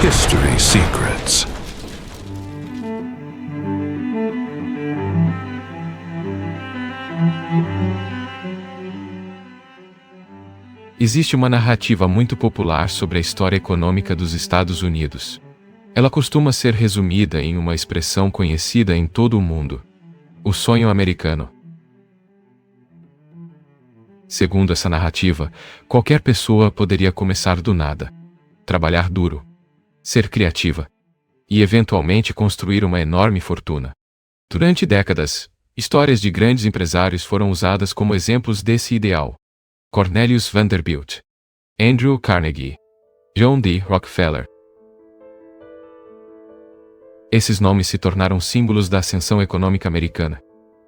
History Secrets. Existe uma narrativa muito popular sobre a história econômica dos Estados Unidos. Ela costuma ser resumida em uma expressão conhecida em todo o mundo: o sonho americano. Segundo essa narrativa, qualquer pessoa poderia começar do nada, trabalhar duro, ser criativa e eventualmente construir uma enorme fortuna. Durante décadas, histórias de grandes empresários foram usadas como exemplos desse ideal. Cornelius Vanderbilt, Andrew Carnegie, John D. Rockefeller. Esses nomes se tornaram símbolos da ascensão econômica americana.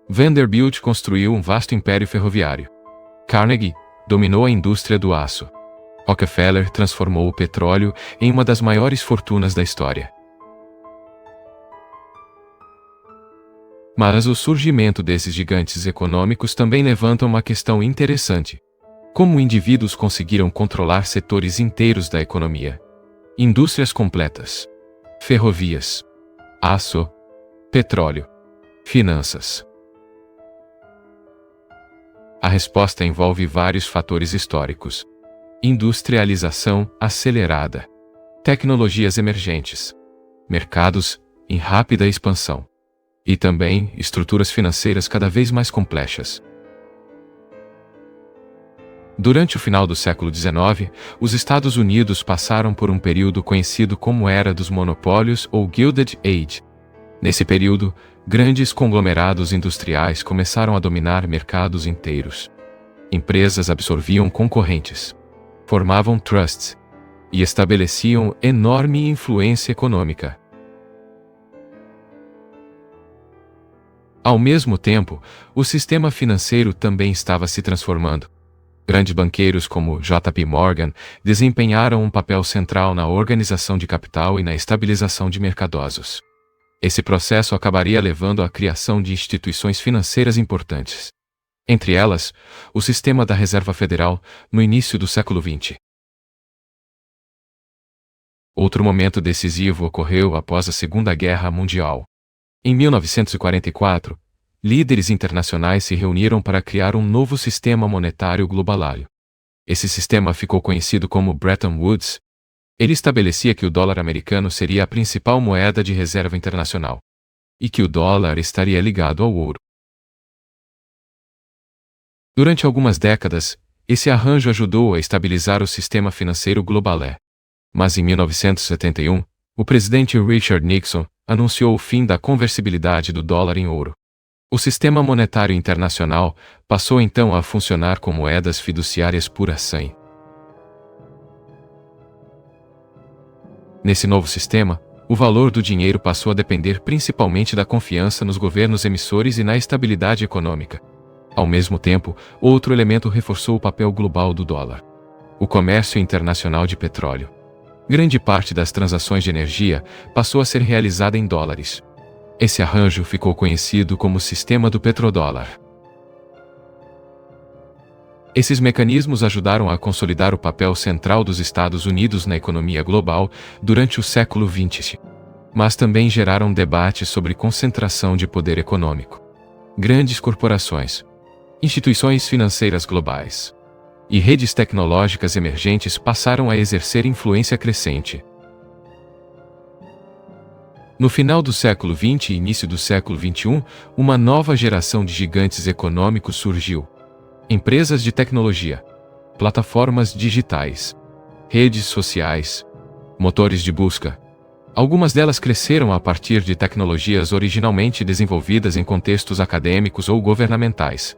Vanderbilt construiu um vasto império ferroviário. Carnegie dominou a indústria do aço. Rockefeller transformou o petróleo em uma das maiores fortunas da história. Mas o surgimento desses gigantes econômicos também levanta uma questão interessante. Como indivíduos conseguiram controlar setores inteiros da economia? Indústrias completas, ferrovias, aço, petróleo, finanças. A resposta envolve vários fatores históricos: industrialização acelerada, tecnologias emergentes, mercados em rápida expansão, e também estruturas financeiras cada vez mais complexas. Durante o final do século XIX, os Estados Unidos passaram por um período conhecido como Era dos Monopólios ou Gilded Age. Nesse período, grandes conglomerados industriais começaram a dominar mercados inteiros. Empresas absorviam concorrentes, formavam trusts e estabeleciam enorme influência econômica. Ao mesmo tempo, o sistema financeiro também estava se transformando. Grandes banqueiros como J.P. Morgan desempenharam um papel central na organização de capital e na estabilização de mercadosos. Esse processo acabaria levando à criação de instituições financeiras importantes. Entre elas, o sistema da Reserva Federal, no início do século XX. Outro momento decisivo ocorreu após a Segunda Guerra Mundial. Em 1944, líderes internacionais se reuniram para criar um novo sistema monetário global. Esse sistema ficou conhecido como Bretton Woods. Ele estabelecia que o dólar americano seria a principal moeda de reserva internacional e que o dólar estaria ligado ao ouro. Durante algumas décadas, esse arranjo ajudou a estabilizar o sistema financeiro global. Mas em 1971, o presidente Richard Nixon anunciou o fim da conversibilidade do dólar em ouro. O sistema monetário internacional passou então a funcionar com moedas fiduciárias pura sangue. Nesse novo sistema, o valor do dinheiro passou a depender principalmente da confiança nos governos emissores e na estabilidade econômica. Ao mesmo tempo, outro elemento reforçou o papel global do dólar: o comércio internacional de petróleo. Grande parte das transações de energia passou a ser realizada em dólares. Esse arranjo ficou conhecido como o sistema do petrodólar. Esses mecanismos ajudaram a consolidar o papel central dos Estados Unidos na economia global durante o século XX. Mas também geraram debates sobre concentração de poder econômico. Grandes corporações, instituições financeiras globais e redes tecnológicas emergentes passaram a exercer influência crescente. No final do século XX e início do século XXI, uma nova geração de gigantes econômicos surgiu. Empresas de tecnologia, plataformas digitais, redes sociais, motores de busca. Algumas delas cresceram a partir de tecnologias originalmente desenvolvidas em contextos acadêmicos ou governamentais.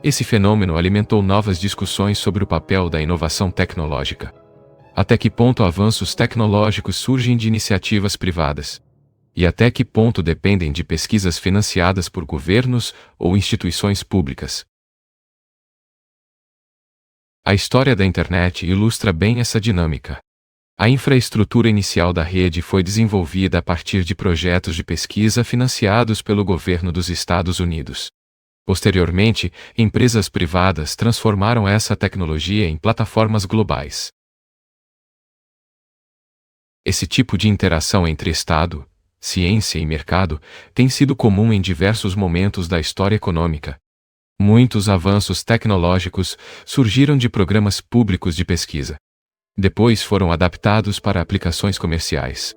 Esse fenômeno alimentou novas discussões sobre o papel da inovação tecnológica. Até que ponto avanços tecnológicos surgem de iniciativas privadas? E até que ponto dependem de pesquisas financiadas por governos ou instituições públicas? A história da internet ilustra bem essa dinâmica. A infraestrutura inicial da rede foi desenvolvida a partir de projetos de pesquisa financiados pelo governo dos Estados Unidos. Posteriormente, empresas privadas transformaram essa tecnologia em plataformas globais. Esse tipo de interação entre Estado, ciência e mercado tem sido comum em diversos momentos da história econômica. Muitos avanços tecnológicos surgiram de programas públicos de pesquisa. Depois foram adaptados para aplicações comerciais.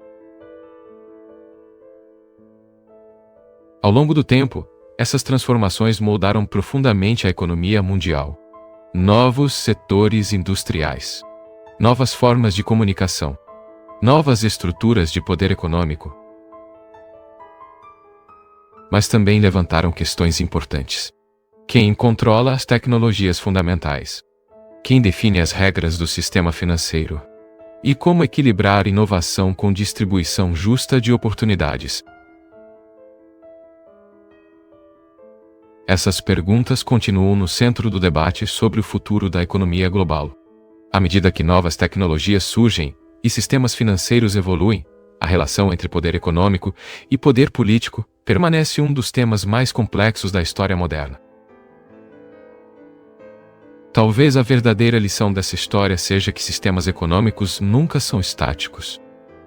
Ao longo do tempo, essas transformações moldaram profundamente a economia mundial. Novos setores industriais, novas formas de comunicação, novas estruturas de poder econômico. Mas também levantaram questões importantes. Quem controla as tecnologias fundamentais? Quem define as regras do sistema financeiro? E como equilibrar inovação com distribuição justa de oportunidades? Essas perguntas continuam no centro do debate sobre o futuro da economia global. À medida que novas tecnologias surgem e sistemas financeiros evoluem, a relação entre poder econômico e poder político permanece um dos temas mais complexos da história moderna. Talvez a verdadeira lição dessa história seja que sistemas econômicos nunca são estáticos.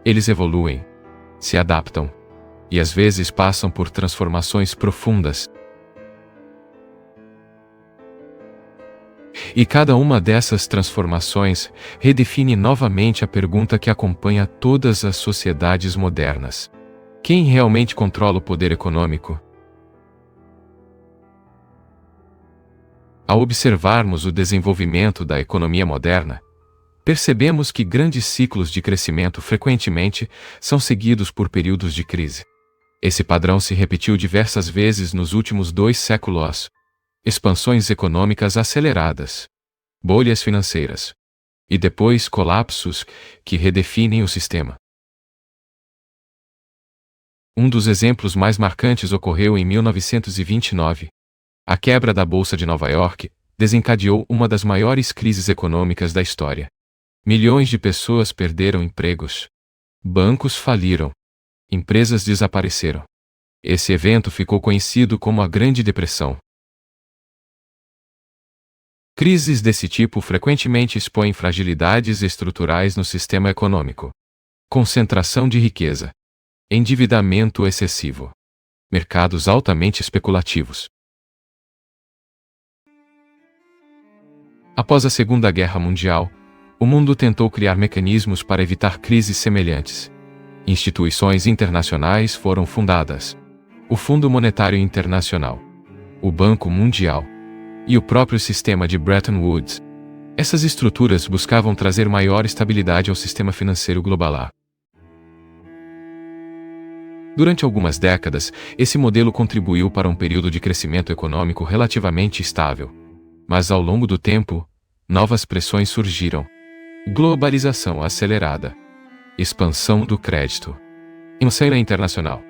Eles evoluem, se adaptam e às vezes passam por transformações profundas. E cada uma dessas transformações redefine novamente a pergunta que acompanha todas as sociedades modernas: quem realmente controla o poder econômico? Ao observarmos o desenvolvimento da economia moderna, percebemos que grandes ciclos de crescimento frequentemente são seguidos por períodos de crise. Esse padrão se repetiu diversas vezes nos últimos 2 séculos. Expansões econômicas aceleradas, bolhas financeiras, e depois colapsos que redefinem o sistema. Um dos exemplos mais marcantes ocorreu em 1929. A quebra da Bolsa de Nova York desencadeou uma das maiores crises econômicas da história. Milhões de pessoas perderam empregos. Bancos faliram. Empresas desapareceram. Esse evento ficou conhecido como a Grande Depressão. Crises desse tipo frequentemente expõem fragilidades estruturais no sistema econômico. Concentração de riqueza. Endividamento excessivo. Mercados altamente especulativos. Após a Segunda Guerra Mundial, o mundo tentou criar mecanismos para evitar crises semelhantes. Instituições internacionais foram fundadas: o Fundo Monetário Internacional, o Banco Mundial e o próprio sistema de Bretton Woods. Essas estruturas buscavam trazer maior estabilidade ao sistema financeiro global. Durante algumas décadas, esse modelo contribuiu para um período de crescimento econômico relativamente estável. Mas ao longo do tempo, novas pressões surgiram. Globalização acelerada. Expansão do crédito. Expansão internacional.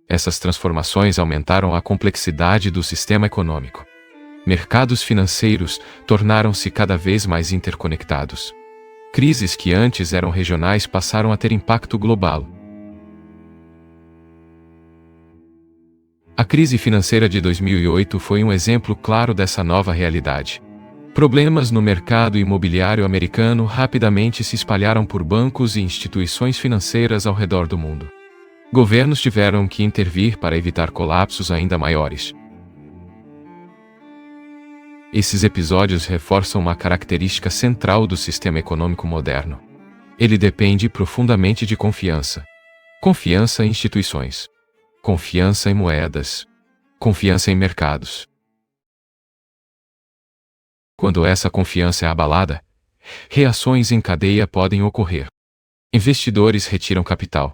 Essas transformações aumentaram a complexidade do sistema econômico. Mercados financeiros tornaram-se cada vez mais interconectados. Crises que antes eram regionais passaram a ter impacto global. A crise financeira de 2008 foi um exemplo claro dessa nova realidade. Problemas no mercado imobiliário americano rapidamente se espalharam por bancos e instituições financeiras ao redor do mundo. Governos tiveram que intervir para evitar colapsos ainda maiores. Esses episódios reforçam uma característica central do sistema econômico moderno. Ele depende profundamente de confiança. Confiança em instituições. Confiança em moedas. Confiança em mercados. Quando essa confiança é abalada, reações em cadeia podem ocorrer. Investidores retiram capital.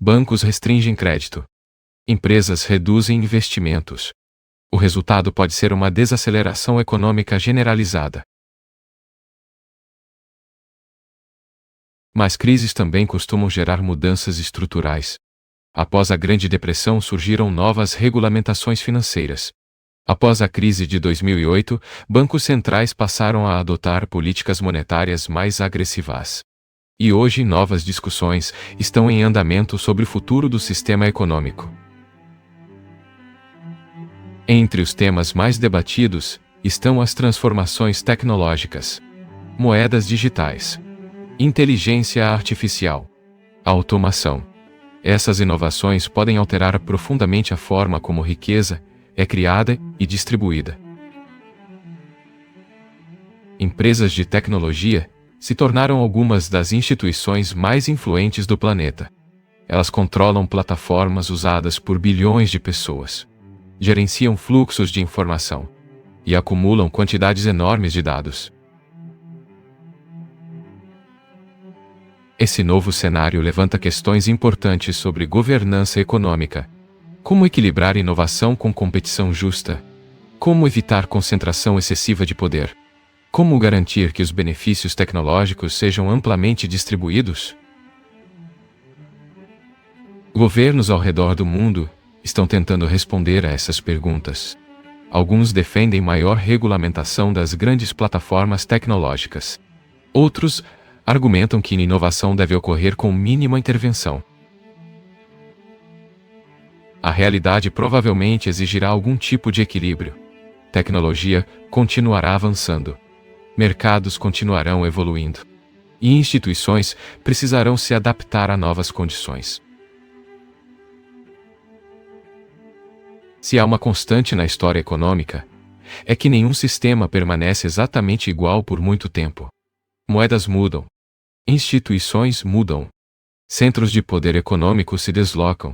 Bancos restringem crédito. Empresas reduzem investimentos. O resultado pode ser uma desaceleração econômica generalizada. Mas crises também costumam gerar mudanças estruturais. Após a Grande Depressão surgiram novas regulamentações financeiras. Após a crise de 2008, bancos centrais passaram a adotar políticas monetárias mais agressivas. E hoje novas discussões estão em andamento sobre o futuro do sistema econômico. Entre os temas mais debatidos estão as transformações tecnológicas, moedas digitais, inteligência artificial, automação. Essas inovações podem alterar profundamente a forma como riqueza é criada e distribuída. Empresas de tecnologia se tornaram algumas das instituições mais influentes do planeta. Elas controlam plataformas usadas por bilhões de pessoas, gerenciam fluxos de informação e acumulam quantidades enormes de dados. Esse novo cenário levanta questões importantes sobre governança econômica. Como equilibrar inovação com competição justa? Como evitar concentração excessiva de poder? Como garantir que os benefícios tecnológicos sejam amplamente distribuídos? Governos ao redor do mundo estão tentando responder a essas perguntas. Alguns defendem maior regulamentação das grandes plataformas tecnológicas. Outros argumentam que a inovação deve ocorrer com mínima intervenção. A realidade provavelmente exigirá algum tipo de equilíbrio. Tecnologia continuará avançando. Mercados continuarão evoluindo. E instituições precisarão se adaptar a novas condições. Se há uma constante na história econômica, é que nenhum sistema permanece exatamente igual por muito tempo. Moedas mudam. Instituições mudam. Centros de poder econômico se deslocam.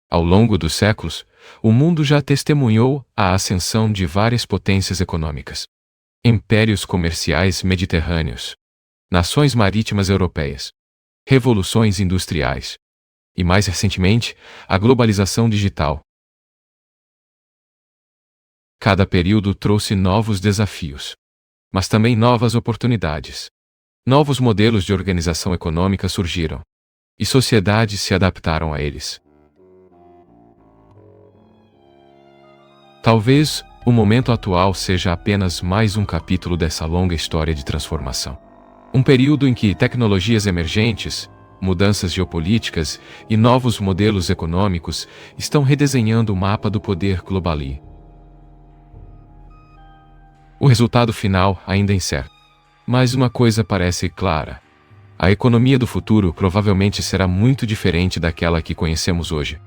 Ao longo dos séculos, o mundo já testemunhou a ascensão de várias potências econômicas. Impérios comerciais mediterrâneos, nações marítimas europeias, revoluções industriais e, mais recentemente, a globalização digital. Cada período trouxe novos desafios, mas também novas oportunidades. Novos modelos de organização econômica surgiram, e sociedades se adaptaram a eles. Talvez o momento atual seja apenas mais um capítulo dessa longa história de transformação. Um período em que tecnologias emergentes, mudanças geopolíticas e novos modelos econômicos estão redesenhando o mapa do poder global. O resultado final ainda é incerto. Mas uma coisa parece clara: a economia do futuro provavelmente será muito diferente daquela que conhecemos hoje.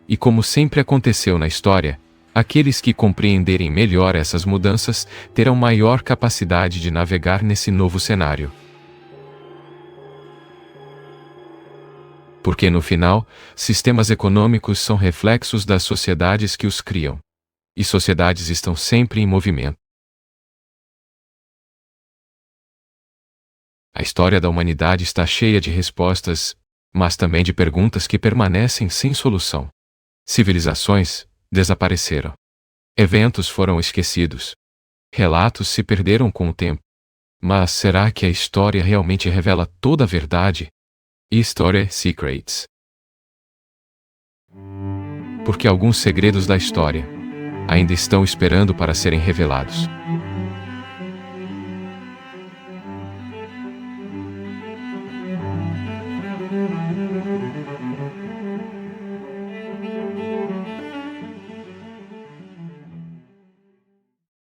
E como sempre aconteceu na história, aqueles que compreenderem melhor essas mudanças terão maior capacidade de navegar nesse novo cenário. Porque no final, sistemas econômicos são reflexos das sociedades que os criam. E sociedades estão sempre em movimento. A história da humanidade está cheia de respostas, mas também de perguntas que permanecem sem solução. Civilizações desapareceram. Eventos foram esquecidos. Relatos se perderam com o tempo. Mas será que a história realmente revela toda a verdade? History Secrets. Porque alguns segredos da história ainda estão esperando para serem revelados.